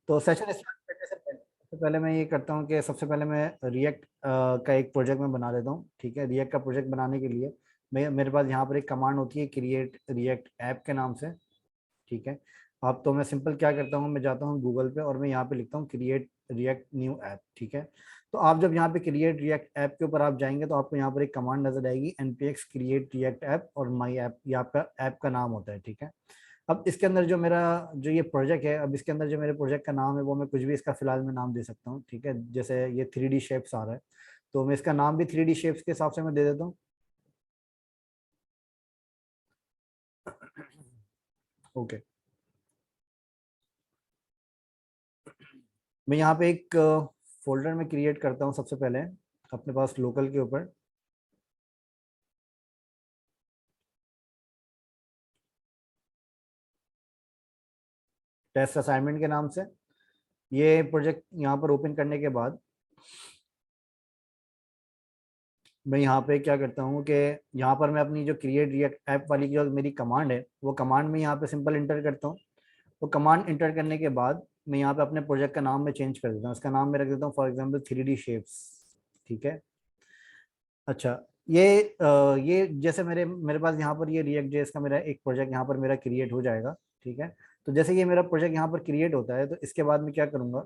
तो session start करने से पहले सबसे पहले मैं ये करता हूँ कि सबसे पहले मैं रिएक्ट का एक प्रोजेक्ट में बना देता हूँ। ठीक है, रिएक्ट का प्रोजेक्ट बनाने के लिए मैं मेरे पास यहाँ पर एक कमांड होती है क्रिएट रिएक्ट ऐप के नाम से। ठीक है, अब तो मैं सिंपल क्या करता हूँ, मैं जाता हूँ गूगल पे और मैं यहाँ पे लिखता हूँ क्रिएट रिएक्ट न्यू ऐप। ठीक है, तो आप जब यहाँ पे क्रिएट रिएक्ट ऐप के ऊपर आप जाएंगे तो आपको यहाँ पर एक कमांड नजर आएगी npx क्रिएट रिएक्ट ऐप और माई ऐप, ये आपका ऐप का नाम होता है। ठीक है, अब इसके अंदर जो मेरा जो ये प्रोजेक्ट है, अब इसके अंदर जो मेरे प्रोजेक्ट का नाम है वो मैं कुछ भी इसका फिलहाल मैं नाम दे सकता हूँ। ठीक है, जैसे ये 3D शेप्स आ रहा है तो मैं इसका नाम भी 3D शेप्स के हिसाब से मैं दे देता हूँ। ओके, मैं यहाँ पे एक फोल्डर में क्रिएट करता हूँ सबसे पहले अपने पास लोकल के ऊपर। टेस्ट असाइनमेंट के नाम से ये प्रोजेक्ट यहाँ पर ओपन करने के बाद मैं यहाँ पे क्या करता हूँ कि यहाँ पर मैं अपनी जो क्रिएट रिएक्ट ऐप वाली जो मेरी कमांड है वो कमांड में यहाँ पे सिंपल इंटर करता हूँ। तो कमांड इंटर करने के बाद मैं यहाँ पे अपने प्रोजेक्ट का नाम में चेंज कर देता हूँ। इसका नाम मैं रख देता हूँ फॉर एग्जांपल 3D शेप्स। ठीक है, अच्छा, ये जैसे मेरे मेरे पास यहाँ पर ये रिएक्ट जेएस का मेरा एक प्रोजेक्ट यहाँ पर मेरा क्रिएट हो जाएगा। ठीक है, तो जैसे ये मेरा प्रोजेक्ट यहाँ पर क्रिएट होता है तो इसके बाद मैं क्या करूँगा,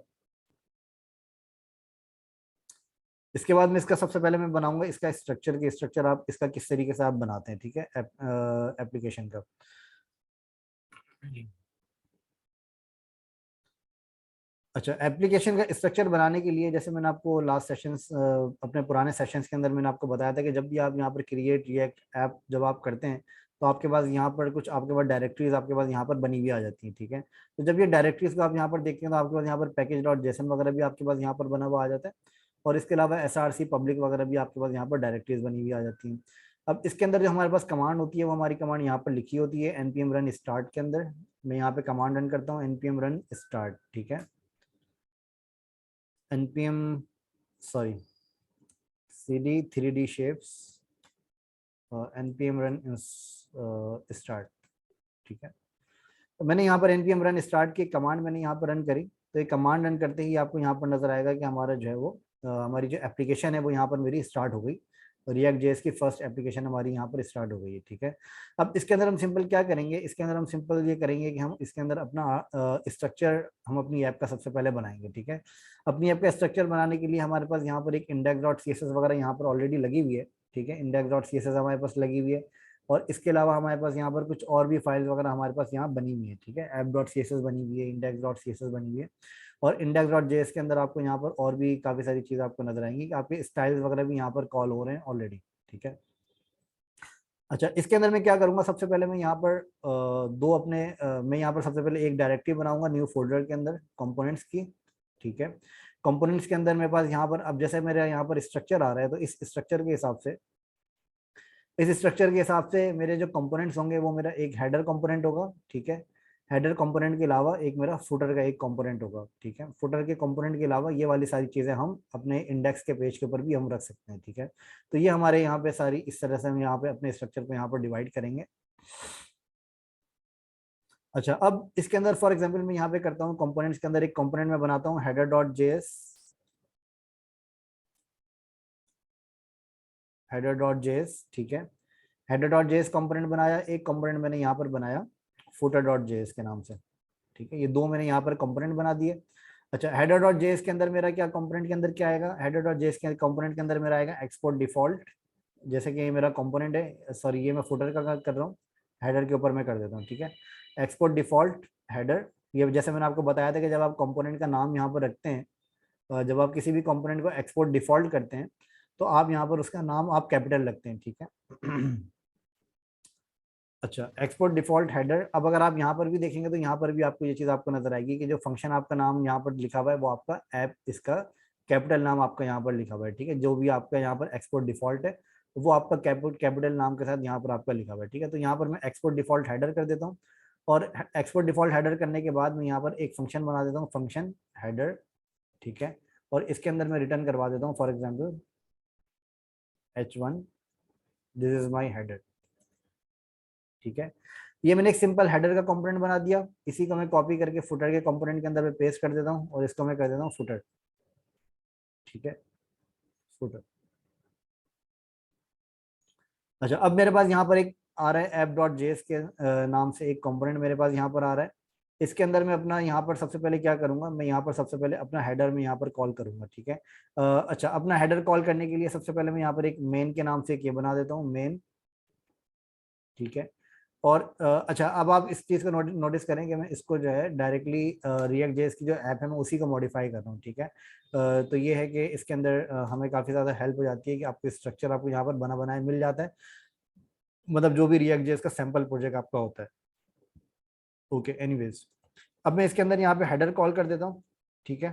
इसके बाद में इसका सबसे पहले मैं बनाऊंगा इसका स्ट्रक्चर के स्ट्रक्चर आप इसका किस तरीके से आप बनाते हैं। ठीक है, एप्लीकेशन का। अच्छा, एप्लीकेशन का स्ट्रक्चर बनाने के लिए जैसे मैंने आपको लास्ट सेशंस अपने पुराने सेशंस के अंदर मैंने आपको बताया था कि जब भी आप यहाँ पर क्रिएट रिएक्ट ऐप जब आप करते हैं तो आपके पास यहाँ पर कुछ आपके पास डायरेक्टरीज आपके पास यहाँ पर बनी हुई आ जाती हैं। ठीक है, तो जब ये डायरेक्टरीज को आप यहाँ पर देखते हैं तो आपके पास यहाँ पर पैकेज डॉट जेसन वगैरह भी आपके पास यहाँ पर बना हुआ आ जाता है और इसके अलावा SRC पब्लिक वगैरह भी आपके पास यहाँ पर डायरेक्टरीज बनी हुई आ जाती हैं। अब इसके अंदर जो हमारे पास कमांड होती है वो हमारी कमांड यहाँ पर लिखी होती है npm रन स्टार्ट के अंदर। मैं यहाँ पे कमांड रन करता हूँ npm रन स्टार्ट। ठीक है, npm sorry cd 3D shapes npm run start. ठीक है, तो मैंने यहाँ पर npm रन स्टार्ट की कमांड मैंने यहाँ पर रन करी तो ये कमांड रन करते ही आपको यहाँ पर नजर आएगा कि हमारा जो है वो हमारी जो एप्लीकेशन है वो यहाँ पर मेरी स्टार्ट हो गई। रिएक्ट जेएस की फर्स्ट एप्लीकेशन हमारी यहाँ पर स्टार्ट हो गई है। ठीक है, अब इसके अंदर हम सिंपल क्या करेंगे, इसके अंदर हम सिंपल ये करेंगे कि हम इसके अंदर अपना स्ट्रक्चर हम अपनी ऐप का सबसे पहले बनाएंगे। ठीक है, अपनी ऐप का स्ट्रक्चर बनाने के लिए हमारे पास यहाँ पर एक index dot C S S वगैरह यहाँ पर ऑलरेडी लगी हुई है। ठीक है, index dot C S S हमारे पास लगी हुई है और इसके अलावा हमारे पास यहाँ पर कुछ और भी फाइल्स वगैरह हमारे पास यहाँ बनी हुई है। ठीक है, app dot C S S बनी हुई है, index dot C S S बनी हुई है और इंडेक्स डॉट जेएस के अंदर आपको यहाँ पर और भी काफ़ी सारी चीज़ आपको नजर आएंगी कि आपके स्टाइल्स वगैरह भी यहाँ पर कॉल हो रहे हैं ऑलरेडी। ठीक है, अच्छा, इसके अंदर मैं क्या करूंगा, सबसे पहले मैं यहाँ पर दो अपने मैं यहाँ पर सबसे पहले एक डायरेक्टरी बनाऊंगा न्यू फोल्डर के अंदर कंपोनेंट्स की। ठीक है, कंपोनेंट्स के अंदर मेरे पास यहाँ पर अब जैसे मेरे यहाँ पर स्ट्रक्चर आ रहा है तो इस स्ट्रक्चर के हिसाब से मेरे जो कंपोनेंट्स होंगे वो मेरा एक हेडर कंपोनेंट होगा। ठीक है, हेडर कंपोनेंट के अलावा एक मेरा फुटर का एक कंपोनेंट होगा। ठीक है, फुटर के कंपोनेंट के अलावा ये वाली सारी चीज़ें हम अपने इंडेक्स के पेज के ऊपर भी हम रख सकते हैं। ठीक है, तो ये हमारे यहाँ पे सारी इस तरह से हम यहाँ पे अपने स्ट्रक्चर को यहाँ पर डिवाइड करेंगे। अच्छा, अब इसके अंदर फॉर एग्जांपल मैं यहाँ पे करता हूँ कंपोनेंट्स के अंदर एक कंपोनेंट में बनाता हूँ header dot JS, header dot JS. ठीक है, हेडर डॉट जेएस कंपोनेंट बनाया, एक कंपोनेंट मैंने यहाँ पर बनाया फुटर डॉट जेएस के नाम से। ठीक है, ये दो मैंने यहाँ पर कंपोनेंट बना दिए। अच्छा, हेडर डॉट जेएस के अंदर मेरा क्या कंपोनेंट के अंदर क्या आएगा, हेडर डॉट जेएस के कंपोनेंट के अंदर मेरा आएगा एक्सपोर्ट डिफॉल्ट। जैसे कि ये मेरा कंपोनेंट है, सॉरी ये मैं फुटर का कर रहा हूँ, हेडर के ऊपर मैं कर देता हूँ। ठीक है, एक्सपोर्ट डिफॉल्ट हेडर, ये जैसे मैंने आपको बताया था कि जब आप कंपोनेंट का नाम यहाँ पर रखते हैं, जब आप किसी भी कंपोनेंट को एक्सपोर्ट डिफॉल्ट करते हैं तो आप यहाँ पर उसका नाम आप कैपिटल रखते हैं। ठीक है, अच्छा, एक्सपोर्ट डिफॉल्ट हेडर, अब अगर आप यहाँ पर भी देखेंगे तो यहाँ पर भी आपको ये चीज़ आपको नजर आएगी कि जो फंक्शन आपका नाम यहाँ पर लिखा हुआ है वो आपका ऐप इसका कैपिटल नाम आपका यहाँ पर लिखा हुआ है। ठीक है, जो भी आपका यहाँ पर एक्सपोर्ट डिफॉल्ट है वो आपका कैपिटल नाम के साथ यहाँ पर आपका लिखा हुआ है। ठीक है, तो यहाँ पर मैं एक्सपोर्ट डिफॉल्ट हेडर कर देता हूँ और एक्सपोर्ट डिफॉल्ट हेडर करने के बाद मैं यहाँ पर एक फंक्शन बना देता हूँ फंक्शन हेडर। ठीक है, और इसके अंदर मैं रिटर्न करवा देता हूँ for example H1, this is my header. ठीक है, ये मैंने एक सिंपल हेडर का कंपोनेंट बना दिया, इसी को मैं कॉपी करके फुटर के कंपोनेंट के अंदर मैं पेस्ट कर देता हूँ और इसको मैं कर देता हूँ फुटर। ठीक है, फुटर। अच्छा, अब मेरे पास यहाँ पर एक आ रहा है ऐप डॉट जेएस के नाम से एक कंपोनेंट मेरे पास यहाँ पर आ रहा है। इसके अंदर मैं अपना यहाँ पर सबसे पहले क्या करूंगा, मैं यहाँ पर सबसे पहले अपना हेडर में यहाँ पर कॉल करूंगा। ठीक है, अच्छा, अपना हेडर कॉल करने के लिए सबसे पहले मैं यहाँ पर एक मेन के नाम से एक ये बना देता हूँ, मेन। ठीक है, और अच्छा, अब आप इस चीज़ को नोटिस करें कि मैं इसको जो है डायरेक्टली रिएक्ट जेएस की जो ऐप है मैं उसी को मॉडिफाई कर रहा हूँ। ठीक है, तो ये है कि इसके अंदर हमें काफ़ी ज़्यादा हेल्प हो जाती है कि आपको स्ट्रक्चर आपको यहाँ पर बना बनाया मिल जाता है, मतलब जो भी रिएक्ट जेएस का सैंपल प्रोजेक्ट आपका होता है। ओके, एनीवेज, अब मैं इसके अंदर यहाँ पे हेडर कॉल कर देता हूँ। ठीक है,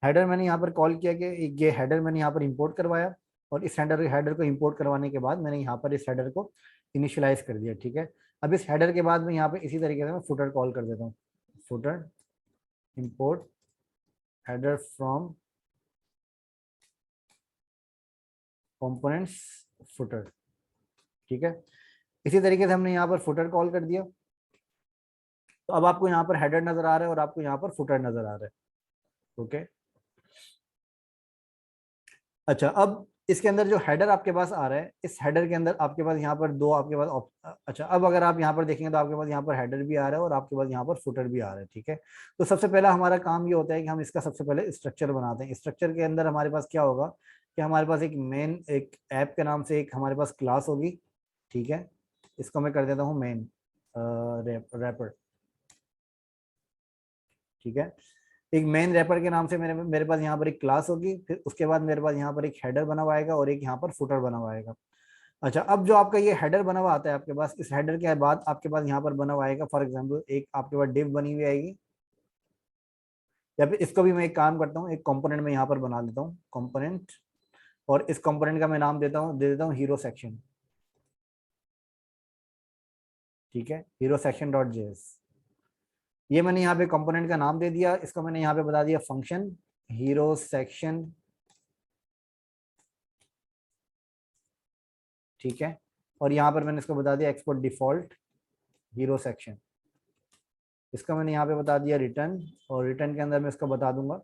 हेडर मैंने यहाँ पर कॉल किया कि ये हेडर मैंने यहाँ पर इंपोर्ट करवाया, और इस हेडर को इंपोर्ट करवाने के बाद मैंने यहाँ पर इस हेडर को इनिशियलाइज कर दिया। ठीक है, अब इस हेडर के बाद मैं यहाँ पे इसी तरीके से मैं फुटर कॉल कर देता हूँ, footer import header from components footer. ठीक है, इसी तरीके से हमने यहाँ पर फुटर कॉल कर दिया। तो अब आपको यहाँ पर हेडर नजर आ रहा है और आपको यहाँ पर फुटर नजर आ रहा है। ओके, अच्छा, अब इसके अंदर जो हेडर आपके पास आ रहा है, इस हेडर के अंदर आपके पास यहाँ पर दो आपके पास अच्छा, अब अगर आप यहाँ पर देखेंगे तो आपके पास यहाँ पर हेडर भी आ रहा है और आपके पास यहाँ पर फुटर भी आ रहा है। ठीक है, तो सबसे पहला हमारा काम ये होता है कि हम इसका सबसे पहले स्ट्रक्चर बनाते हैं। स्ट्रक्चर के अंदर हमारे पास क्या होगा कि हमारे पास एक मेन, एक ऐप के नाम से एक हमारे पास क्लास होगी। ठीक है, इसको मैं कर देता हूँ मेन रैपर। ठीक है, एक मेन रैपर के नाम से मेरे मेरे पास यहाँ पर एक क्लास होगी, फिर उसके बाद मेरे पास यहाँ पर एक हेडर बना हुआ आएगा और एक यहाँ पर फुटर बना हुआ आएगा। अच्छा, अब जो आपका ये हेडर बना हुआ आता है आपके पास, इस हेडर के बाद आपके पास यहाँ पर बना हुआ आएगा, फॉर एग्जांपल एक आपके पास डिव बनी हुई आएगी, या फिर इसको भी मैं एक काम करता हूँ, एक कंपोनेंट में यहाँ पर बना लेता हूँ, कंपोनेंट, और इस कंपोनेंट का मैं नाम दे देता हूँ हीरो सेक्शन। ठीक है, हीरो सेक्शन डॉट जेएस, ये मैंने यहाँ पे कंपोनेंट का नाम दे दिया, इसको मैंने यहाँ पे बता दिया फंक्शन हीरो सेक्शन। ठीक है, और यहाँ पर मैंने इसको बता दिया एक्सपोर्ट डिफॉल्ट हीरो सेक्शन, इसका मैंने यहाँ पे बता दिया रिटर्न, और रिटर्न के अंदर मैं इसको बता दूंगा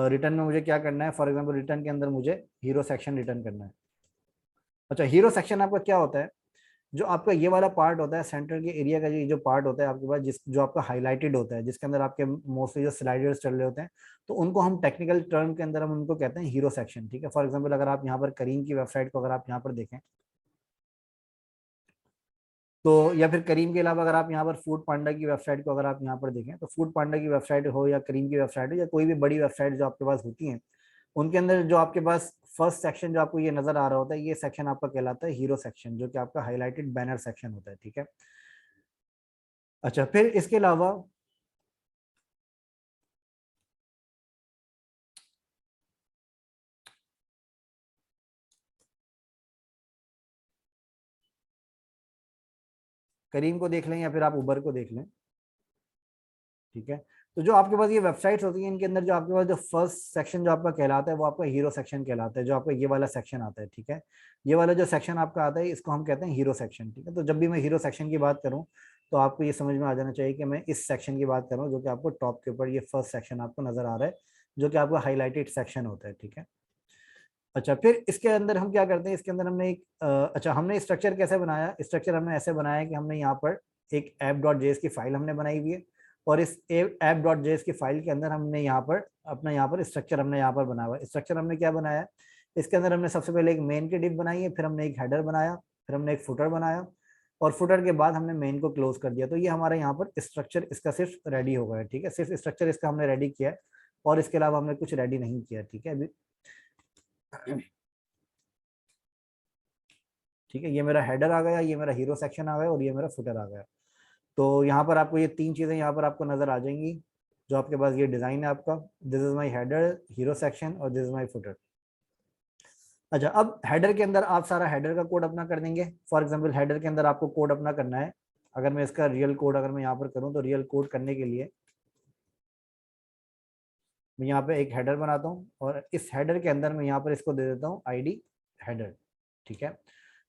रिटर्न में मुझे क्या करना है। फॉर एग्जांपल रिटर्न के अंदर मुझे हीरो सेक्शन रिटर्न करना है। अच्छा, हीरो सेक्शन आपका क्या होता है, जो आपका ये वाला पार्ट होता है सेंटर के एरिया का, ये जो पार्ट होता है आपके पास, जिस जो आपका हाईलाइटेड होता है, जिसके अंदर आपके मोस्टली जो स्लाइडर्स चल रहे होते हैं, तो उनको हम टेक्निकल टर्म के अंदर हम उनको कहते हैं हीरो सेक्शन। ठीक है, फॉर एग्जांपल अगर आप यहाँ पर करीम की वेबसाइट को अगर आप यहाँ पर देखें, तो या फिर करीम के अलावा अगर आप यहाँ पर फूड पांडा की वेबसाइट को अगर आप यहाँ पर देखें, तो फूड पांडा की वेबसाइट हो या करीम की वेबसाइट हो या कोई भी बड़ी वेबसाइट जो आपके पास होती है, उनके अंदर जो आपके पास फर्स्ट सेक्शन जो आपको ये नजर आ रहा होता है, ये सेक्शन आपका कहलाता है हीरो सेक्शन, जो कि आपका हाईलाइटेड बैनर सेक्शन होता है। ठीक है, अच्छा, फिर इसके अलावा करीम को देख लें या फिर आप उबर को देख लें। ठीक है, तो जो आपके पास ये वेबसाइट्स होती हैं, इनके अंदर जो आपके पास जो फर्स्ट सेक्शन जो आपका कहलाता है वो आपका हीरो सेक्शन कहलाता है, जो आपका ये वाला सेक्शन आता है। ठीक है, ये वाला जो सेक्शन आपका आता है इसको हम कहते हैं हीरो सेक्शन। ठीक है, तो जब भी मैं हीरो सेक्शन की बात करूं तो आपको ये समझ में आ जाना चाहिए कि मैं इस सेक्शन की बात कर रहा हूँ, जो कि आपको टॉप के ऊपर ये फर्स्ट सेक्शन आपको नजर आ रहा है, जो कि आपका हाईलाइटेड सेक्शन होता है। ठीक है, अच्छा, फिर इसके अंदर हम क्या करते हैं, इसके अंदर हमने एक अच्छा, हमने स्ट्रक्चर कैसे बनाया, स्ट्रक्चर हमने ऐसे बनाया कि हमने यहाँ पर एक ऐप डॉट जेएस की फाइल हमने बनाई हुई है, और इस ऐप डॉट जेएस की फाइल के अंदर हमने यहाँ पर अपना यहाँ पर स्ट्रक्चर हमने यहाँ पर बनाया हुआ है। स्ट्रक्चर हमने क्या बनाया, इसके अंदर हमने सबसे पहले एक मेन की डिप बनाई है, फिर हमने एक हेडर बनाया, फिर हमने एक फुटर बनाया, और फुटर के बाद हमने मेन को क्लोज कर दिया। तो ये हमारे यहाँ पर स्ट्रक्चर इसका सिर्फ रेडी हो गया है। ठीक है, सिर्फ स्ट्रक्चर इसका हमने रेडी किया है, और इसके अलावा हमने कुछ रेडी नहीं किया। ठीक है, अभी ठीक है, ये मेरा हेडर आ गया, ये मेरा हीरो सेक्शन आ गया, और ये मेरा फुटर आ गया। तो यहाँ पर आपको ये तीन चीजें यहाँ पर आपको नजर आ जाएंगी, जो आपके पास ये डिजाइन है आपका, this is my header, hero section, और दिस इज माई फुटर। अच्छा, अब हेडर के अंदर आप सारा हेडर का कोड अपना कर देंगे। फॉर एग्जाम्पल हेडर के अंदर आपको कोड अपना करना है, अगर मैं इसका रियल कोड अगर मैं यहाँ पर करूँ, तो रियल कोड करने के लिए मैं यहाँ पे एक हेडर बनाता हूँ, और इस हेडर के अंदर मैं यहाँ पर इसको दे देता हूँ आईडी हेडर। ठीक है,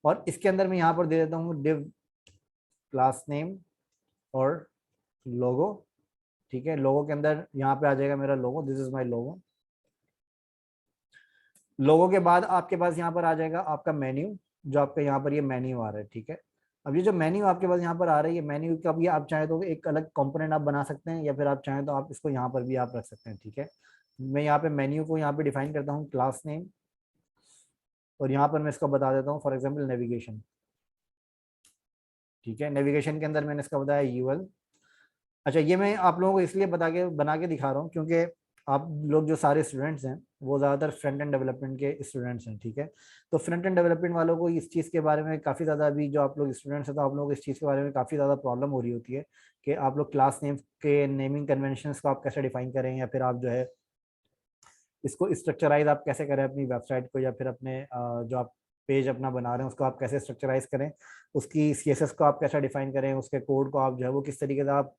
और इसके अंदर मैं यहाँ पर दे देता हूँ डिव क्लास नेम और लोगो, ठीक है। लोगो के अंदर यहाँ पे आ जाएगा मेरा लोगो, दिस इज माय लोगो। लोगों के बाद आपके पास यहाँ पर आ जाएगा आपका मेन्यू, जो आपका यहाँ पर ये मेन्यू आ रहा है, ठीक है। अब ये जो मेन्यू आपके पास यहाँ पर आ रहा है, ये मेन्यू का भी आप चाहें तो एक अलग कंपोनेंट आप बना सकते हैं, या फिर आप चाहें तो आप इसको यहाँ पर भी आप रख सकते हैं, ठीक है। मैं यहाँ पे मेन्यू को यहाँ पे डिफाइन करता हूँ क्लास नेम, और यहाँ पर मैं इसको बता देता हूँ फॉर एग्जाम्पल नेविगेशन, ठीक है। नेविगेशन के अंदर मैंने इसका बताया यूएल। अच्छा, ये मैं आप लोगों को इसलिए बना के दिखा रहा हूँ क्योंकि आप लोग जो सारे स्टूडेंट्स हैं वो ज़्यादातर फ्रंट एंड डेवलपमेंट के स्टूडेंट्स हैं, ठीक है। तो फ्रंट एंड डेवलपमेंट वालों को इस चीज़ के बारे में काफ़ी ज़्यादा, अभी जो आप लोग स्टूडेंट्स हैं तो आप लोगों को इस चीज़ के बारे में काफ़ी ज़्यादा प्रॉब्लम हो रही होती है कि आप लोग क्लास नेम के नेमिंग कन्वेंशंस को आप कैसे डिफाइन करें, या फिर आप जो है इसको स्ट्रक्चराइज आप कैसे करें अपनी वेबसाइट को, या फिर अपने जो आप पेज अपना बना रहे हैं उसको आप कैसे स्ट्रक्चराइज करें, उसकी सीएसएस को आप कैसे डिफाइन करें, उसके कोड को आप जो है वो किस तरीके से आप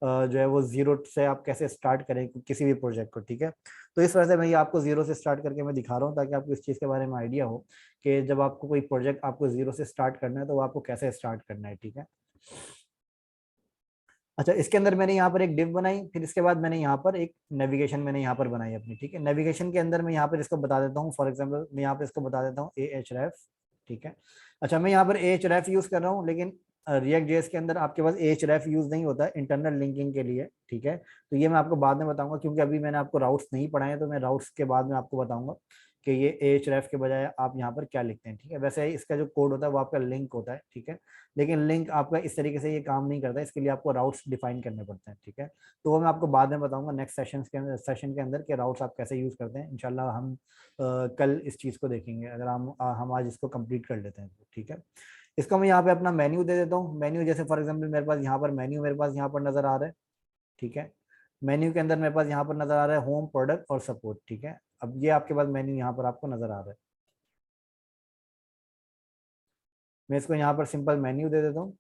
जो है वो जीरो से आप कैसे स्टार्ट करें किसी भी प्रोजेक्ट को, ठीक है। तो इस वजह से मैं ये आपको जीरो से स्टार्ट करके मैं दिखा रहा हूँ ताकि आपको इस चीज़ के बारे में आइडिया हो कि जब आपको कोई प्रोजेक्ट आपको जीरो से स्टार्ट करना है तो वो आपको कैसे स्टार्ट करना है, ठीक है। अच्छा, इसके अंदर मैंने यहाँ पर एक डिव बनाई, फिर इसके बाद मैंने यहाँ पर एक नेविगेशन मैंने यहाँ पर बनाई अपनी, ठीक है। नेविगेशन के अंदर मैं यहाँ पर इसको बता देता हूँ, फॉर एग्जाम्पल मैं यहाँ पर इसको बता देता हूँ Ahref, ठीक है। अच्छा, मैं यहाँ पर Ahref यूज कर रहा हूँ, लेकिन रिएक्ट जेएस के अंदर आपके पास Ahref यूज नहीं होता है इंटरनल लिंकिंग के लिए, ठीक है। तो ये मैं आपको बाद में बताऊंगा क्योंकि अभी मैंने आपको राउट्स नहीं पढ़ाए, तो मैं राउट्स के बाद में आपको बताऊंगा कि ये Ahref के बजाय आप यहाँ पर क्या लिखते हैं, ठीक है। वैसे ही इसका जो कोड होता है वो आपका लिंक होता है, ठीक है। लेकिन लिंक आपका इस तरीके से ये काम नहीं करता, इसके लिए आपको राउट्स डिफाइन करने पड़ते हैं, ठीक है। तो वो मैं आपको बाद में बताऊंगा नेक्स्ट सेशन के अंदर कि राउट्स आप कैसे यूज करते हैं। इंशाल्लाह हम कल इस चीज़ को देखेंगे, अगर हम आज इसको कंप्लीट कर लेते हैं तो, ठीक है। इसको मैं यहाँ पे अपना मेन्यू दे देता हूँ। मेन्यू जैसे फॉर एग्जाम्पल मेरे पास यहाँ पर मेन्यू मेरे पास यहाँ पर नजर आ रहा है, ठीक है। मेन्यू के अंदर मेरे पास यहाँ पर नजर आ रहा है होम, प्रोडक्ट और सपोर्ट, ठीक है। अब ये आपके पास मेन्यू यहाँ पर आपको नजर आ रहा है। मैं इसको यहाँ पर सिंपल मेन्यू दे देता हूँ,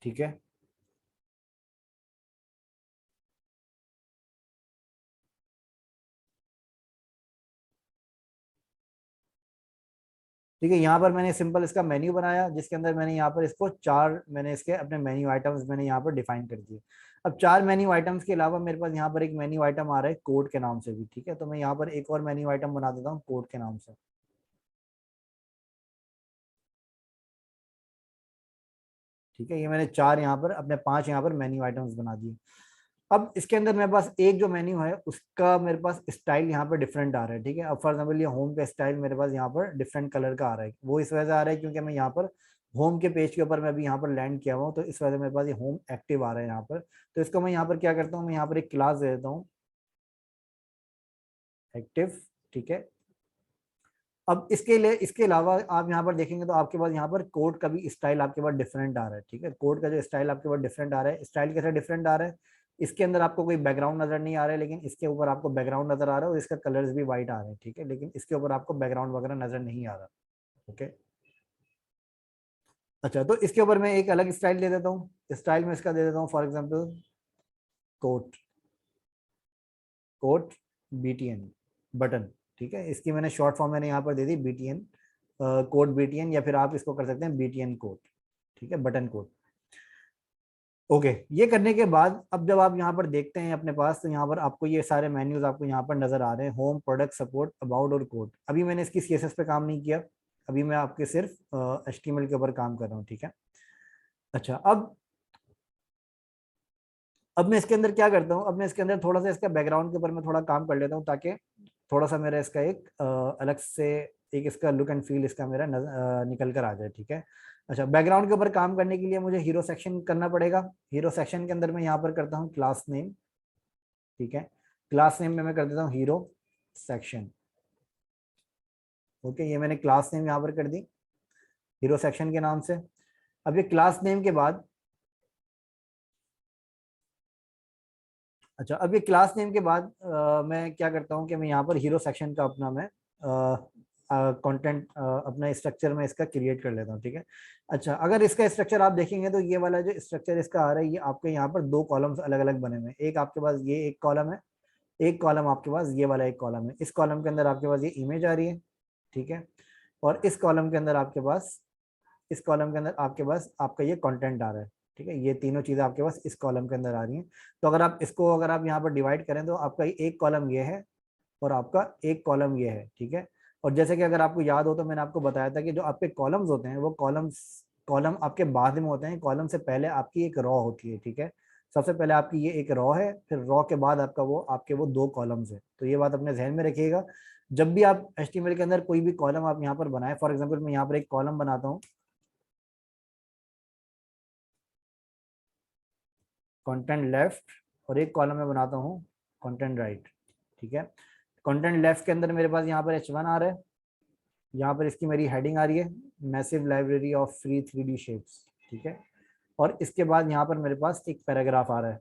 ठीक है। ठीक है, यहाँ पर मैंने सिंपल इसका मेन्यू बनाया जिसके अंदर मैंने यहाँ पर इसको चार मैंने इसके अपने मेन्यू आइटम्स मैंने यहाँ पर डिफाइन कर दिए। अब चार मेन्यू आइटम्स के अलावा मेरे पास यहाँ पर एक मेन्यू आइटम आ रहा है कोड के नाम से भी, ठीक है। तो मैं यहाँ पर एक और मेन्यू आइटम बना देता हूँ कोड के नाम से, ठीक है। ये मैंने चार यहाँ पर अपने पांच यहाँ पर मेन्यू आइटम्स बना दिए। अब इसके अंदर मेरे पास एक जो मेन्यू है उसका मेरे पास स्टाइल यहाँ पर डिफरेंट आ रहा है, ठीक है। अब फॉर एग्जाम्पल ये होम का स्टाइल मेरे पास यहाँ पर डिफरेंट कलर का आ रहा है, वो इस वजह से आ रहा है क्योंकि मैं यहाँ पर होम के पेज के ऊपर मैं अभी यहाँ पर लैंड किया हुआ हूँ, तो इस वजह से मेरे पास ये होम एक्टिव आ रहा है यहाँ पर। तो इसको मैं यहाँ पर क्या करता हूँ, मैं यहाँ पर एक क्लास दे देता हूँ एक्टिव, ठीक है। अब इसके लिए इसके अलावा आप यहाँ पर देखेंगे तो आपके पास यहाँ पर कोड का भी स्टाइल आपके पास डिफरेंट आ रहा है, ठीक है। कोड का जो स्टाइल आपके पास डिफरेंट आ रहा है, स्टाइल कैसे डिफरेंट आ रहा है, इसके अंदर आपको कोई बैकग्राउंड नजर नहीं आ रहा है, लेकिन इसके ऊपर आपको बैकग्राउंड नजर आ रहा है और इसका कलर्स भी व्हाइट आ रहे हैं, ठीक है। लेकिन इसके ऊपर आपको बैकग्राउंड वगैरह नजर नहीं आ रहा, ओके। अच्छा, तो इसके ऊपर मैं एक अलग स्टाइल दे देता हूँ। स्टाइल में इसका दे देता हूँ for example quote, quote BTN button, ठीक है। इसकी मैंने शॉर्ट फॉर्म मैंने यहाँ पर दे दी BTN, कोड BTN, या फिर आप इसको कर सकते हैं BTN कोड, ठीक है, बटन कोड, ओके। ये करने के बाद अब जब आप यहाँ पर देखते हैं अपने पास, तो यहाँ पर आपको ये सारे मेन्यूज आपको यहाँ पर नजर आ रहे हैं होम, प्रोडक्ट, सपोर्ट, अबाउट और कोड। अभी मैंने इसकी CSS पे काम नहीं किया, अभी मैं आपके सिर्फ HTML के ऊपर काम कर रहा हूँ, ठीक है। अच्छा, अब मैं इसके अंदर क्या करता हूँ, अब मैं इसके अंदर थोड़ा सा इसका बैकग्राउंड के ऊपर मैं थोड़ा काम कर लेता हूँ ताकि थोड़ा सा मेरा इसका एक अलग से एक इसका लुक एंड फील इसका मेरा निकल कर आ जाए, ठीक है। अच्छा, बैकग्राउंड के ऊपर काम करने के लिए मुझे हीरो सेक्शन करना पड़ेगा। हीरो सेक्शन के अंदर मैं यहाँ पर करता हूँ क्लास नेम, ठीक है। क्लास नेम में मैं कर देता हूँ हीरो सेक्शन, ओके। ये मैंने क्लास नेम यहाँ पर कर दी हीरो सेक्शन के नाम से। अब ये क्लास नेम के बाद, अच्छा, अब ये क्लास नेम के बाद मैं क्या करता हूँ कि मैं यहाँ पर हीरो सेक्शन का अपना मैं कंटेंट अपना स्ट्रक्चर में इसका क्रिएट कर लेता हूँ, ठीक है। अच्छा, अगर इसका स्ट्रक्चर आप देखेंगे तो ये वाला जो स्ट्रक्चर इसका आ रहा है, ये आपके यहाँ पर दो कॉलम्स अलग अलग बने हुए हैं। एक आपके पास ये एक कॉलम है एक कॉलम आपके पास ये वाला एक कॉलम है, इस कॉलम के अंदर आपके पास ये इमेज आ रही है, ठीक है, और इस कॉलम के अंदर आपके पास, इस कॉलम के अंदर आपके पास आपका ये कंटेंट आ रहा है, ठीक है, ये तीनों चीजें आपके पास इस कॉलम के अंदर आ रही हैं। तो अगर आप इसको, अगर आप यहाँ पर डिवाइड करें तो आपका एक कॉलम ये है और आपका एक कॉलम ये है, ठीक है। और जैसे कि अगर आपको याद हो तो मैंने आपको बताया था कि जो आपके कॉलम्स होते हैं वो कॉलम्स, कॉलम आपके बाद में होते हैं, कॉलम से पहले आपकी एक रॉ होती है, ठीक है। सबसे पहले आपकी ये एक रॉ है, फिर रॉ के बाद आपका वो आपके वो दो कॉलम्स है। तो ये बात अपने ध्यान में रखिएगा जब भी आप HTML के अंदर कोई भी कॉलम आप यहाँ पर बनाए। फॉर एग्जाम्पल मैं यहाँ पर एक कॉलम बनाता हूँ, कंटेंट लेफ्ट, और एक कॉलम में बनाता हूँ कंटेंट राइट, ठीक है। कंटेंट लेफ्ट के अंदर मेरे पास यहाँ पर H1 आ रहा है, यहाँ पर इसकी मेरी हेडिंग आ रही है massive library of free 3D shapes, ठीक है। और इसके बाद यहाँ पर मेरे पास एक पैराग्राफ आ रहा है,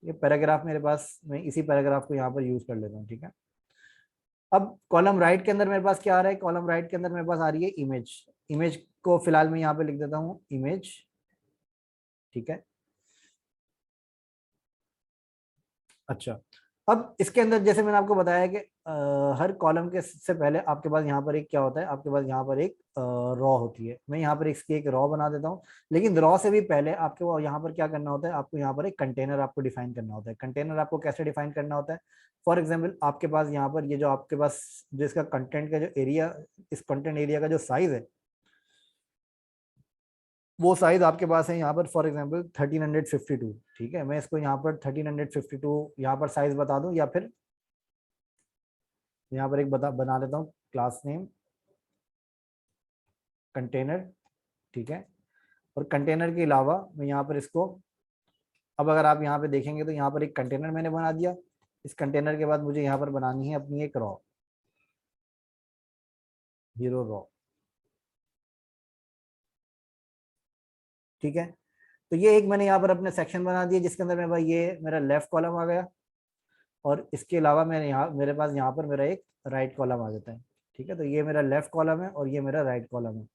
ये पैराग्राफ मेरे पास, मैं इसी पैराग्राफ को यहाँ पर यूज कर लेता हूँ, ठीक है। अब कॉलम राइट के अंदर मेरे पास क्या आ रहा है, कॉलम राइट के अंदर मेरे पास आ रही है इमेज, इमेज को फिलहाल मैं यहाँ पे लिख देता हूँ इमेज, ठीक है। अच्छा, अब इसके अंदर जैसे मैंने आपको बताया कि हर कॉलम के से पहले आपके पास यहाँ पर एक क्या होता है, आपके पास यहाँ पर एक रॉ होती है। मैं यहाँ पर इसकी एक रॉ बना देता हूँ, लेकिन रॉ से भी पहले आपको यहाँ पर क्या करना होता है, आपको यहाँ पर एक कंटेनर आपको डिफाइन करना होता है। कंटेनर आपको कैसे डिफाइन करना होता है, फॉर एग्जाम्पल आपके पास यहाँ पर ये जो आपके पास जो इसका कंटेंट का जो एरिया, इस कंटेंट एरिया का जो साइज है वो साइज आपके पास है यहाँ पर फॉर एग्जांपल 1352, ठीक है। मैं इसको यहाँ पर 1352 यहाँ पर साइज बता दूं, या फिर यहाँ पर एक बना देता हूँ क्लास नेम कंटेनर, ठीक है। और कंटेनर के अलावा मैं यहाँ पर इसको, अब अगर आप यहाँ पे देखेंगे तो यहाँ पर एक कंटेनर मैंने बना दिया। इस कंटेनर के बाद मुझे यहाँ पर बनानी है अपनी एक रॉ, हीरो रॉ, ठीक है। तो ये एक मैंने यहाँ पर अपने सेक्शन बना दिया जिसके अंदर मेरा ये मेरा लेफ्ट कॉलम आ गया, और इसके अलावा मैंने यहाँ मेरे पास यहाँ पर मेरा एक राइट कॉलम आ जाता है, ठीक है। तो ये मेरा लेफ्ट कॉलम है और ये मेरा राइट कॉलम है।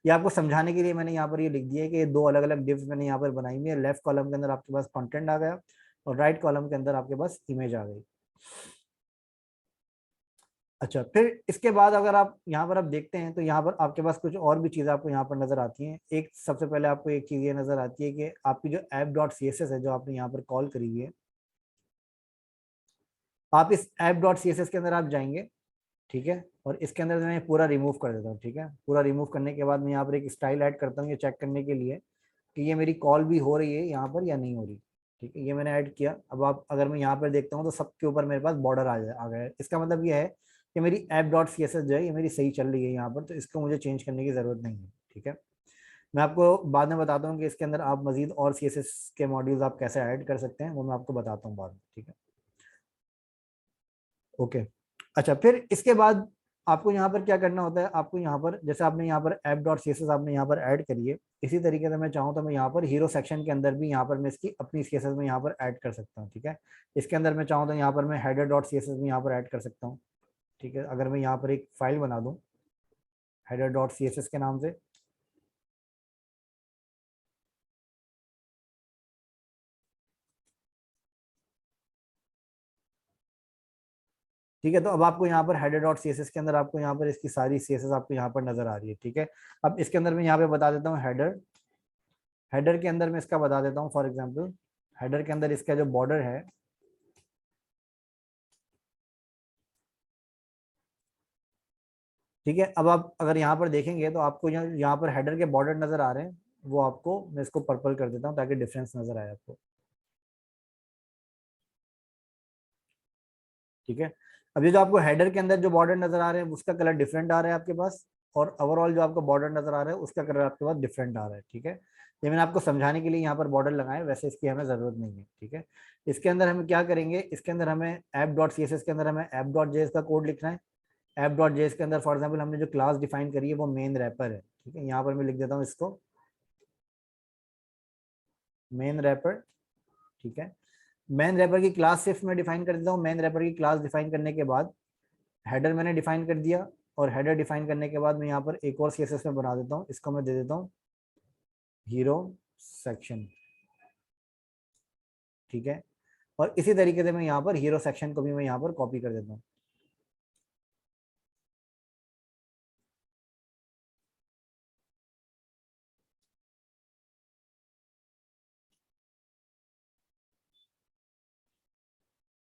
ये आपको समझाने के लिए मैंने यहाँ पर ये लिख दिया है कि ये दो अलग अलग डिव्स मैंने यहाँ पर बनाई हुई है। लेफ्ट कॉलम के अंदर आपके पास कंटेंट आ गया और राइट कॉलम के अंदर आपके पास इमेज आ गई। अच्छा, फिर इसके बाद अगर आप यहाँ पर आप देखते हैं तो यहाँ पर आपके पास कुछ और भी चीज़ें आपको यहाँ पर नजर आती हैं। एक सबसे पहले आपको एक चीज़ ये नजर आती है कि आपकी जो app.css है जो आपने यहाँ पर कॉल करी हुई है, आप इस app.css के अंदर आप जाएंगे, ठीक है। और इसके अंदर मैं पूरा रिमूव कर देता हूँ, ठीक है। पूरा रिमूव करने के बाद मैं यहाँ पर एक स्टाइल ऐड करता हूँ ये चेक करने के लिए कि ये मेरी कॉल भी हो रही है यहाँ पर या नहीं हो रही, ठीक है। ये मैंने ऐड किया। अब आप अगर मैं यहाँ पर देखता हूँ तो सबके ऊपर मेरे पास बॉर्डर आ गया है। इसका मतलब ये है कि मेरी app.css जो है ये मेरी सही चल रही है यहाँ पर, तो इसको मुझे चेंज करने की जरूरत नहीं है, ठीक है। मैं आपको बाद में बताता हूँ कि इसके अंदर आप मजीद और CSS के मॉड्यूल्स आप कैसे ऐड कर सकते हैं, वो मैं आपको बताता हूँ बाद में, ठीक है। ओके। अच्छा, फिर इसके बाद आपको यहाँ पर क्या करना होता है, आपको यहाँ पर जैसे आपने यहाँ पर app.css आपने यहाँ पर ऐड करी है, इसी तरीके से मैं चाहूँ तो मैं यहाँ पर हीरो सेक्शन के अंदर भी यहाँ पर मैं इसकी अपनी CSS में यहाँ पर ऐड कर सकता हूँ, ठीक है। इसके अंदर मैं चाहूँ तो यहाँ पर मैं header.css में यहाँ पर ऐड कर सकता हूँ, ठीक है। अगर मैं यहाँ पर एक फाइल बना दूँ header.css के नाम से, ठीक है। तो अब आपको यहाँ पर header.css के अंदर आपको यहाँ पर इसकी सारी CSS आपको यहाँ पर नजर आ रही है, ठीक है। अब इसके अंदर मैं यहाँ पे बता देता हूँ हेडर, हेडर के अंदर मैं इसका बता देता हूँ फॉर एग्जांपल हेडर के अंदर इसका जो बॉर्डर है, ठीक है। अब आप अगर यहाँ पर देखेंगे तो आपको यहाँ पर हेडर के बॉर्डर नजर आ रहे हैं, वो आपको मैं इसको पर्पल कर देता हूँ ताकि डिफरेंस नजर आए आपको, ठीक है। अब ये जो आपको हेडर के अंदर जो बॉर्डर नजर आ रहे हैं उसका कलर डिफरेंट आ रहा है आपके पास, और ओवरऑल जो आपको बॉर्डर नजर आ रहा है उसका कलर आपके पास डिफरेंट आ रहा है, ठीक है। ये मैंने आपको समझाने के लिए यहाँ पर बॉर्डर लगाए, वैसे इसकी हमें जरूरत नहीं है, ठीक है। इसके अंदर हम क्या करेंगे, इसके अंदर हमें app.css के अंदर हमें app.js का कोड लिखना है। app.js के अंदर फॉर एग्जाम्पल हमने जो क्लास डिफाइन करी है वो मेन रैपर है, ठीक है। यहाँ पर मैं लिख देता हूँ इसको मेन रैपर, ठीक है। मेन रैपर की क्लास सिर्फ मैं डिफाइन कर देता हूँ। मेन रैपर की क्लास डिफाइन करने के बाद हेडर मैंने डिफाइन कर दिया, और हेडर डिफाइन करने के बाद मैं यहाँ पर एक और CSS में बना देता हूँ, इसको मैं दे देता हूँ हीरो सेक्शन, ठीक है। और इसी तरीके से मैं यहाँ पर हीरो सेक्शन को भी मैं यहाँ पर कॉपी कर देता हूँ।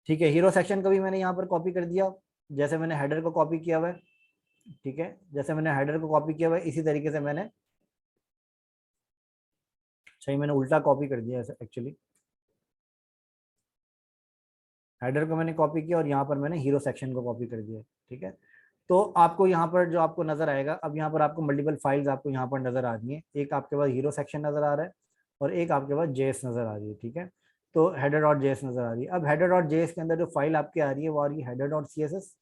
ठीक है, हीरो सेक्शन को भी मैंने यहाँ पर कॉपी कर दिया, जैसे मैंने हेडर को कॉपी किया हुआ है। ठीक है, जैसे मैंने हेडर को कॉपी किया हुआ है इसी तरीके से मैंने, सही मैंने उल्टा कॉपी कर दिया एक्चुअली। हेडर को मैंने कॉपी किया और यहाँ पर मैंने हीरो सेक्शन को कॉपी कर दिया। ठीक है, तो आपको यहाँ पर जो आपको नजर आएगा, अब यहाँ पर आपको मल्टीपल फाइल्स आपको यहाँ पर नजर आ रही है। एक आपके पास हीरो सेक्शन नजर आ रहा है और एक आपके पास जेएस नजर आ रही है। ठीक है, तो हेडर डॉट जेएस नजर आ रही है। अब हेडर डॉट जेएस के अंदर जो फाइल आपकी आ रही है वो आ रही है हेडर डॉट सीएसएस,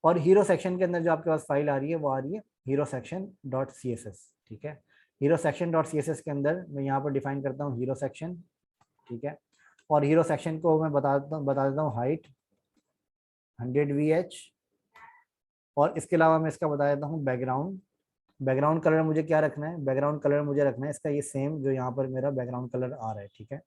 और हीरो सेक्शन के अंदर जो आपके पास फाइल आ रही है वो आ रही है हीरो सेक्शन डॉट सीएसएस। ठीक है, हीरो सेक्शन डॉट सीएसएस के अंदर मैं यहाँ पर डिफाइन करता हूँ हीरो सेक्शन। ठीक है, और हीरो सेक्शन को मैं बता देता हूँ हाइट 100 VH, और इसके अलावा मैं इसका बता देता हूँ बैकग्राउंड। बैकग्राउंड कलर मुझे क्या रखना है, बैकग्राउंड कलर मुझे रखना है इसका ये सेम जो यहाँ पर मेरा बैकग्राउंड कलर आ रहा है। ठीक है,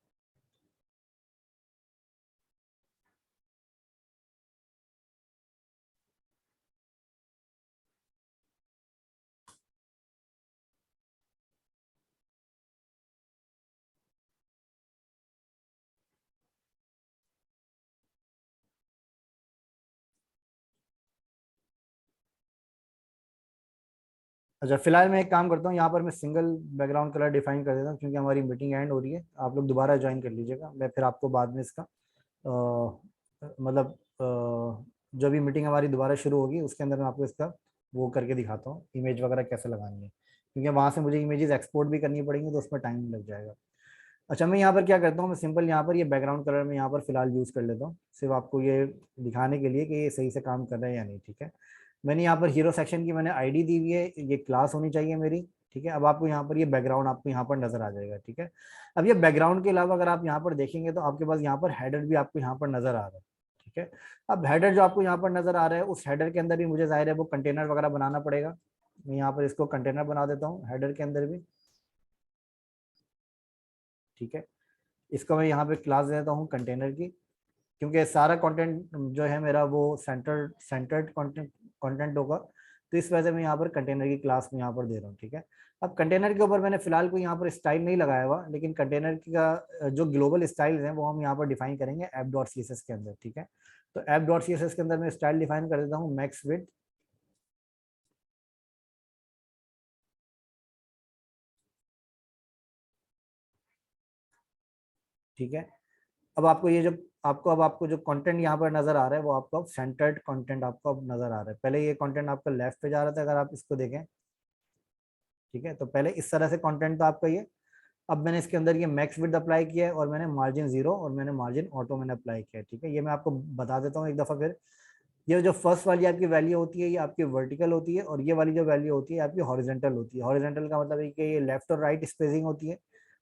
अच्छा फिलहाल मैं एक काम करता हूँ, यहाँ पर मैं सिंगल बैकग्राउंड कलर डिफाइन कर देता हूँ, क्योंकि हमारी मीटिंग एंड हो रही है। आप लोग दोबारा ज्वाइन कर लीजिएगा, मैं फिर आपको बाद में इसका मतलब जो भी मीटिंग हमारी दोबारा शुरू होगी उसके अंदर मैं आपको इसका वो करके दिखाता हूँ, इमेज वगैरह कैसे लगानी है, क्योंकि वहाँ से मुझे इमेजेस एक्सपोर्ट भी करनी पड़ेंगी तो उसमें टाइम लग जाएगा। अच्छा मैं यहाँ पर क्या करता हूँ, मैं सिंपल यहाँ पर ये बैकग्राउंड कलर में यहाँ पर फिलहाल यूज़ कर लेता हूँ, सिर्फ आपको ये दिखाने के लिए कि ये सही से काम कर रहा है या नहीं। ठीक है, मैंने यहाँ पर हीरो सेक्शन की मैंने आईडी दी हुई है, ये क्लास होनी चाहिए मेरी। ठीक है, अब आपको यहाँ पर ये बैकग्राउंड आपको यहाँ पर नजर आ जाएगा। ठीक है, अब ये बैकग्राउंड के अलावा अगर आप यहाँ पर देखेंगे तो आपके पास यहाँ पर हेडर भी आपको यहाँ पर नजर आ रहा है। ठीक है, अब हेडर जो आपको यहाँ पर नजर आ रहा है उस हेडर के अंदर भी मुझे जाहिर है वो कंटेनर वगैरह बनाना पड़ेगा। मैं यहाँ पर इसको कंटेनर बना देता हूँ हेडर के अंदर भी। ठीक है, इसको मैं यहाँ पे क्लास देता हूँ कंटेनर की, क्योंकि सारा कंटेंट जो है मेरा वो सेंटर्ड कंटेंट होगा, तो इस वजह से मैं यहाँ पर कंटेनर की क्लास में यहाँ पर दे रहा हूँ। ठीक है, अब कंटेनर के ऊपर मैंने फिलहाल कोई यहाँ पर स्टाइल नहीं लगाया हुआ, लेकिन कंटेनर का जो ग्लोबल स्टाइल है वो हम यहाँ पर डिफाइन करेंगे app dot C S S के अंदर। ठीक है, तो app dot C S S के अंदर मैं स्टाइल डिफाइन कर देता हूँ मैक्स विड्थ। ठीक है, अब आपको ये जो आपको जो कंटेंट यहाँ पर नजर आ रहा है वो आपको अब सेंटर्ड कंटेंट आपको अब नजर आ रहा है। पहले ये कंटेंट आपका लेफ्ट पे जा रहा था अगर आप इसको देखें। ठीक है, तो पहले इस तरह से कंटेंट था आपका ये, अब मैंने इसके अंदर ये मैक्स विड्थ अप्लाई किया है और मैंने मार्जिन 0 और मैंने मार्जिन ऑटो मैंने अप्लाई किया है। ठीक है, ये मैं आपको बता देता हूँ एक दफ़ा फिर। ये जो फर्स्ट वाली आपकी वैल्यू होती है ये आपकी वर्टिकल होती है, और ये वाली जो वैल्यू होती है आपकी हॉरिजेंटल होती है। हॉरिजेंटल का मतलब है कि ये लेफ्ट और राइट स्पेसिंग होती है,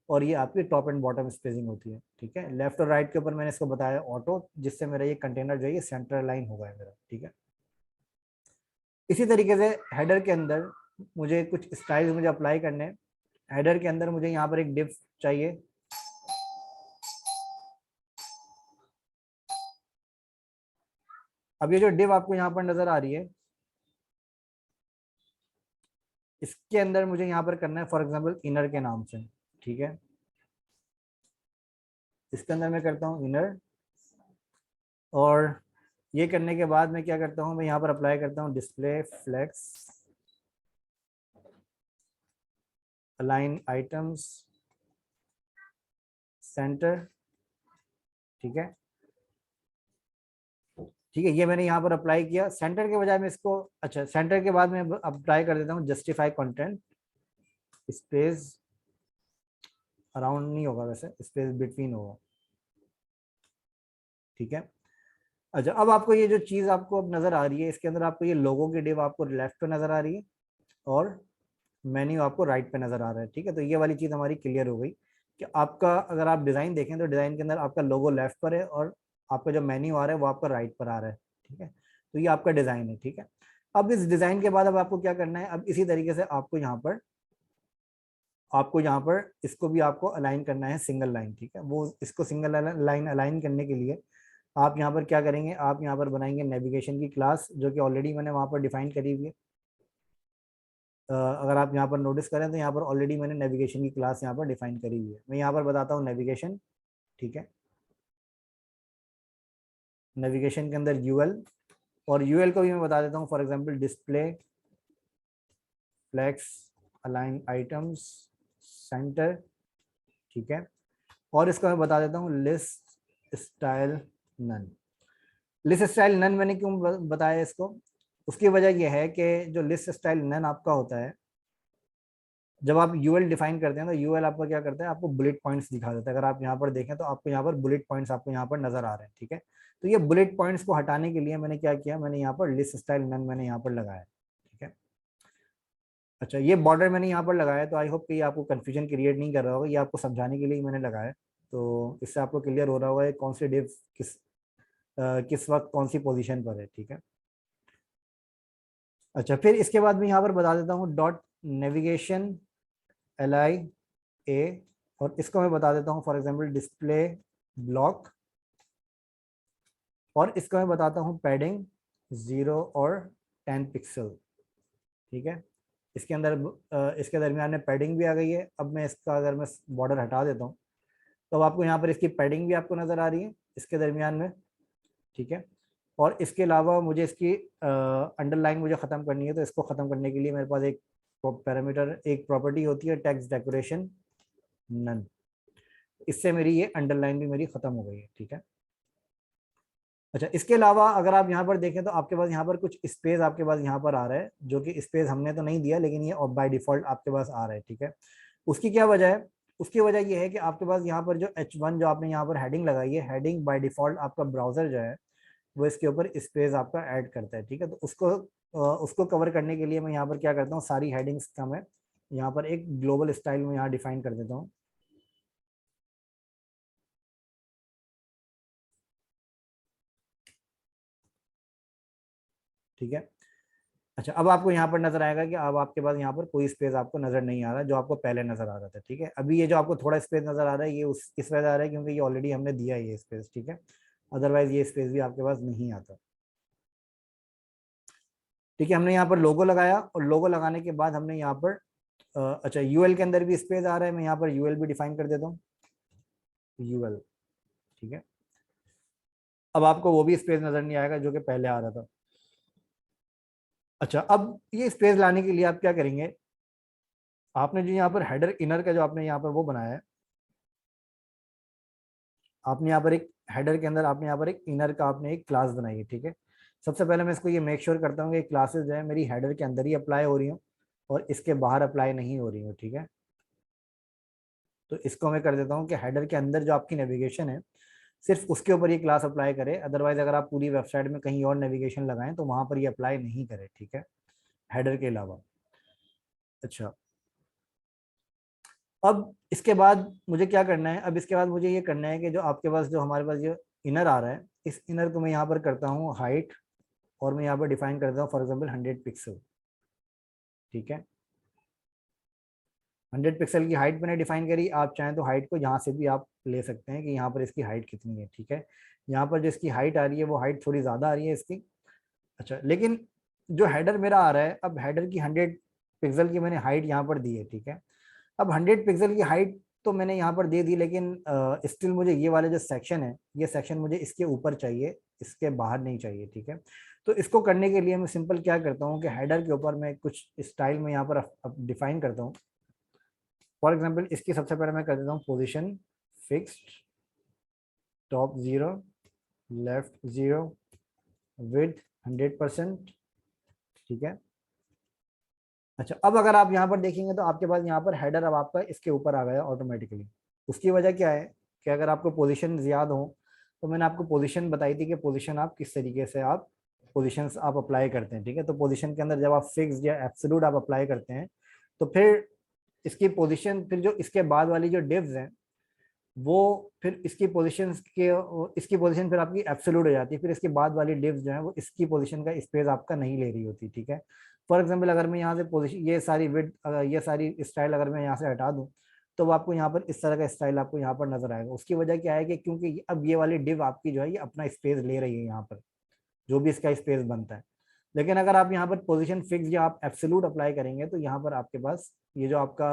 और ये आपकी टॉप एंड बॉटम स्पेसिंग होती है। ठीक है, लेफ्ट और राइट के ऊपर मैंने इसको बताया ऑटो, जिससे मेरा ये कंटेनर जो है ये सेंटर लाइन होगा मेरा। ठीक है, इसी तरीके से हेडर के अंदर मुझे कुछ स्टाइल्स मुझे अप्लाई करने हैं। हेडर के अंदर मुझे यहाँ पर एक डिव चाहिए। अब ये जो डिव आपको यहाँ पर नजर आ रही है, इसके अंदर मुझे यहाँ पर करना है फॉर एग्जांपल इनर के नाम से। ठीक है, इसके अंदर मैं करता हूँ इनर, और ये करने के बाद मैं क्या करता हूँ, मैं यहाँ पर अप्लाई करता हूँ display flex align items center. ठीक है, ठीक है, ये मैंने यहाँ पर अप्लाई किया सेंटर के बजाय मैं इसको, अच्छा सेंटर के बाद मैं अप्लाई कर देता हूँ जस्टिफाई कंटेंट स्पेस अराउंड नहीं होगा, वैसे स्पेस बिटवीन होगा। ठीक है, अच्छा अब आपको ये जो चीज़ आपको अब नज़र आ रही है इसके अंदर आपको ये लोगों की डिव आपको लेफ्ट पे नज़र आ रही है और मेन्यू आपको राइट पे नज़र आ रहा है। ठीक है, तो ये वाली चीज़ हमारी क्लियर हो गई कि आपका अगर आप डिज़ाइन देखें तो डिज़ाइन के अंदर आपका लोगो लेफ्ट पर है और आपका जो मेन्यू आ रहा है वो आपका राइट पर आ रहा है। ठीक है, तो ये आपका डिज़ाइन है। ठीक है, अब इस डिज़ाइन के बाद अब आपको क्या करना है, अब इसी तरीके से आपको यहाँ पर आपको यहाँ पर इसको भी आपको अलाइन करना है सिंगल लाइन, ठीक है। वो इसको सिंगल लाइन अलाइन करने के लिए आप यहाँ पर क्या करेंगे, आप यहाँ पर बनाएंगे नेविगेशन की क्लास, जो कि ऑलरेडी मैंने वहाँ पर डिफाइन करी हुई है। अगर आप यहाँ पर नोटिस करें तो यहाँ पर ऑलरेडी मैंने नेविगेशन की क्लास यहाँ पर डिफाइन करी हुई है। मैं यहाँ पर बताता हूँ नेविगेशन, ठीक है। नेविगेशन के अंदर यूएल, और यूएल को भी मैं बता देता हूँ, for example display, flex, align items, center, ठीक है। और इसको मैं बता देता हूँ list style none. List style none मैंने क्यों बताया इसको, उसकी वजह यह है कि जो लिस्ट स्टाइल नन आपका होता है, जब आप यूएल डिफाइन करते हैं तो यूएल आपका क्या करता है, आपको बुलेट पॉइंट्स दिखा देता है। अगर आप यहाँ पर देखें तो आपको यहाँ पर बुलेट पॉइंट्स आपको यहाँ पर नजर आ रहे हैं, ठीक है। तो ये बुलेट पॉइंट्स को हटाने के लिए मैंने क्या किया, मैंने यहाँ पर लिस्ट स्टाइल नन मैंने यहाँ पर लगाया, ठीक है। अच्छा, ये बॉर्डर मैंने यहाँ पर लगाया, तो आई होप कि ये आपको कंफ्यूजन क्रिएट नहीं कर रहा होगा, ये आपको समझाने के लिए मैंने लगाया। तो इससे आपको क्लियर हो रहा होगा कौन से डिव किस वक्त कौन सी पोजीशन पर है, ठीक है। अच्छा, फिर इसके बाद मैं यहाँ पर बता देता हूँ डॉट नेविगेशन LI A, और इसको मैं बता देता हूँ फॉर एग्जांपल डिस्प्ले ब्लॉक, और इसको मैं बताता हूँ पैडिंग 0 और 10 पिक्सल, ठीक है। इसके अंदर इसके दरमियान में पैडिंग भी आ गई है। अब मैं इसका अगर मैं बॉर्डर हटा देता हूँ तो आपको यहाँ पर इसकी पैडिंग भी आपको नजर आ रही है इसके दरमियान में, ठीक है। और इसके अलावा मुझे इसकी अंडरलाइन मुझे ख़त्म करनी है, तो इसको ख़त्म करने के लिए मेरे पास एक पैरामीटर, एक प्रॉपर्टी होती है टेक्स्ट डेकोरेशन नन। इससे मेरी ये अंडरलाइन भी मेरी ख़त्म हो गई है, ठीक है। अच्छा, इसके अलावा अगर आप यहाँ पर देखें तो आपके पास यहाँ पर कुछ स्पेस आपके पास यहाँ पर आ रहा है, जो कि स्पेस हमने तो नहीं दिया, लेकिन ये बाय डिफॉल्ट आपके पास आ रहा है, ठीक है। उसकी क्या वजह है, उसकी वजह ये है कि आपके पास यहाँ पर जो H1 जो आपने यहाँ पर हेडिंग लगाई है, हेडिंग बाय डिफॉल्ट आपका ब्राउजर जो है वो इसके ऊपर स्पेस आपका ऐड करता है, ठीक है। तो उसको कवर करने के लिए मैं यहाँ पर क्या करता हूँ, सारी हेडिंग्स का मैं यहाँ पर एक ग्लोबल स्टाइल में यहाँ डिफाइन कर देता हूँ, ठीक है। अच्छा, अब आपको यहाँ पर नजर आएगा कि अब आपके पास यहाँ पर कोई स्पेस आपको नजर नहीं आ रहा जो आपको पहले नजर आ रहा था, ठीक है। अभी ये जो आपको थोड़ा स्पेस नजर आ रहा है ये इस वजह आ रहा है क्योंकि ये ऑलरेडी हमने दिया है ये स्पेस, ठीक है। अदरवाइज ये स्पेस भी आपके पास नहीं आता, ठीक है। हमने यहाँ पर लोगो लगाया, और लोगो लगाने के बाद हमने यहाँ पर अच्छा यूएल के अंदर भी स्पेस आ रहा है, मैं यहाँ पर यूएल भी डिफाइन कर देता हूँ, यूएल, ठीक है। अब आपको वो भी स्पेस नजर नहीं आएगा जो कि पहले आ रहा था। अच्छा, अब ये स्पेस लाने के लिए आप क्या करेंगे, आपने जो यहाँ पर हेडर इनर का जो आपने यहाँ पर वो बनाया है, आपने यहाँ पर एक हेडर के अंदर आपने यहाँ पर एक इनर का आपने एक क्लास बनाई है, ठीक है। सबसे पहले मैं इसको ये मेक श्योर करता हूँ कि क्लासेस जो है मेरी हेडर के अंदर ही अप्लाई हो रही हूँ और इसके बाहर अप्लाई नहीं हो रही हूँ, ठीक है। तो इसको मैं कर देता हूँ कि हेडर के अंदर जो आपकी नेविगेशन है सिर्फ उसके ऊपर ये क्लास अप्लाई करे, अदरवाइज अगर आप पूरी वेबसाइट में कहीं और नेविगेशन लगाएं तो वहां पर ये अप्लाई नहीं करे, ठीक है, हेडर के अलावा। अच्छा, अब इसके बाद मुझे क्या करना है, अब इसके बाद मुझे ये करना है कि जो आपके पास जो हमारे पास जो इनर आ रहा है, इस इनर को मैं यहाँ पर करता हूँ हाइट, और मैं यहाँ पर डिफाइन करता हूँ फॉर एग्जाम्पल 100 पिक्सल, ठीक है। 100 पिक्सल की हाइट मैंने डिफाइन करी, आप चाहें तो हाइट को यहाँ से भी आप ले सकते हैं कि यहाँ पर इसकी हाइट कितनी है, ठीक है। यहाँ पर जो इसकी हाइट आ रही है वो हाइट थोड़ी ज़्यादा आ रही है इसकी। अच्छा, लेकिन जो हेडर मेरा आ रहा है, अब हेडर की 100 पिक्सल की मैंने हाइट यहाँ पर दी है, ठीक है। अब 100 पिक्सल की हाइट तो मैंने यहाँ पर दे दी, लेकिन स्टिल मुझे ये वाला जो सेक्शन है, ये सेक्शन मुझे इसके ऊपर चाहिए, इसके बाहर नहीं चाहिए, ठीक है। तो इसको करने के लिए मैं सिंपल क्या करता हूँ कि हेडर के ऊपर मैं कुछ स्टाइल में यहाँ पर डिफाइन करता हूँ। फॉर एग्जाम्पल इसकी सबसे पहले मैं कर देता हूँ position fixed, top 0, left 0, width 100%, ठीक है। अच्छा, अब अगर आप यहाँ पर देखेंगे तो आपके पास यहाँ पर हेडर अब आपका इसके ऊपर आ गया ऑटोमेटिकली। उसकी वजह क्या है कि अगर आपको पोजीशन याद हो तो मैंने आपको पोजीशन बताई थी कि पोजीशन आप किस तरीके से आप पोजीशंस आप अप्लाई करते हैं, ठीक है। तो पोजीशन के अंदर जब आप फिक्स्ड या एब्सोल्यूट आप अप्लाई करते हैं तो फिर इसकी पोजीशन, फिर जो इसके बाद वाली जो डिव्स हैं वो फिर इसकी पोजीशन फिर आपकी एब्सोल्यूट हो जाती है, फिर इसके बाद वाली डिव्स जो है वो इसकी पोजीशन का स्पेस आपका नहीं ले रही होती, ठीक है। फॉर एग्जाम्पल अगर मैं यहाँ से पोजिशन ये सारी विड ये सारी स्टाइल अगर मैं यहाँ से हटा दूँ तो वो आपको यहाँ पर इस तरह का स्टाइल आपको यहाँ पर नजर आएगा। उसकी वजह क्या है कि क्योंकि अब ये वाली डिव आपकी जो है ये अपना स्पेस ले रही है यहाँ पर, जो भी इसका स्पेस बनता है। लेकिन अगर आप यहाँ पर पोजीशन फिक्स या आप एब्सोल्यूट अप्लाई करेंगे तो यहाँ पर आपके पास ये जो आपका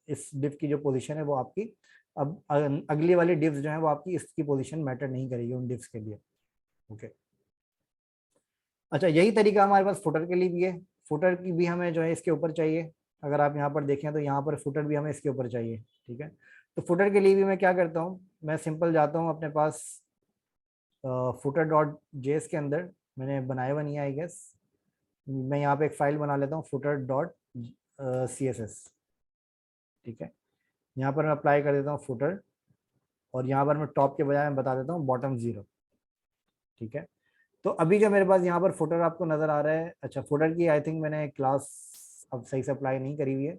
इस डिव की जो पोजीशन है वो आपकी अब अगली वाली डिव्स जो है वो आपकी इसकी पोजीशन मैटर नहीं करेगी उन डिव्स के लिए। ओके, अच्छा यही तरीका हमारे पास फुटर के लिए भी है। फुटर की भी हमें जो है इसके ऊपर चाहिए। अगर आप यहाँ पर देखें तो यहाँ पर फुटर भी हमें इसके ऊपर चाहिए। ठीक है, तो फुटर के लिए भी मैं क्या करता हूँ, मैं सिंपल जाता हूँ अपने पास फुटर डॉट जेएस के अंदर, मैंने बनाया हुआ नहीं है आई गेस, मैं यहाँ पे एक फाइल बना लेता हूँ footer dot C S S. ठीक है, यहाँ पर मैं अप्लाई कर देता हूँ फुटर, और यहाँ पर मैं टॉप के बजाय मैं बता देता हूँ बॉटम 0। ठीक है, तो अभी जो मेरे पास यहाँ पर फुटर आपको नजर आ रहा है, अच्छा फुटर की आई थिंक मैंने क्लास अब सही से अप्लाई नहीं करी हुई है,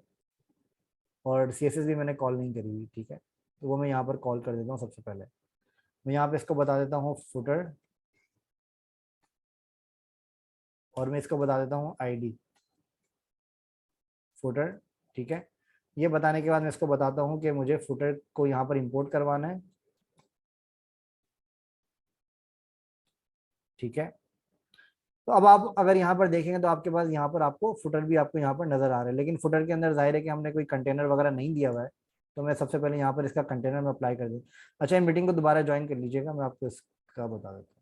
और सी एस एस भी मैंने कॉल नहीं करी हुई। ठीक है, तो वो मैं यहाँ पर कॉल कर देता हूँ। सबसे पहले मैं यहाँ पे इसको बता देता हूँ फुटर, और मैं इसको बता देता हूँ आईडी फुटर। ठीक है, ये बताने के बाद मैं इसको बताता हूँ कि मुझे फुटर को यहाँ पर इंपोर्ट करवाना है। ठीक है, तो अब आप अगर यहाँ पर देखेंगे तो आपके पास यहाँ पर आपको फुटर भी आपको यहाँ पर नजर आ रहा है, लेकिन फुटर के अंदर जाहिर है कि हमने कोई कंटेनर वगैरह नहीं दिया हुआ है। तो मैं सबसे पहले यहाँ पर इसका कंटेनर में अप्लाई कर दूँ। अच्छा, इन मीटिंग को दोबारा ज्वाइन कर लीजिएगा, मैं आपको इसका बता देता हूँ।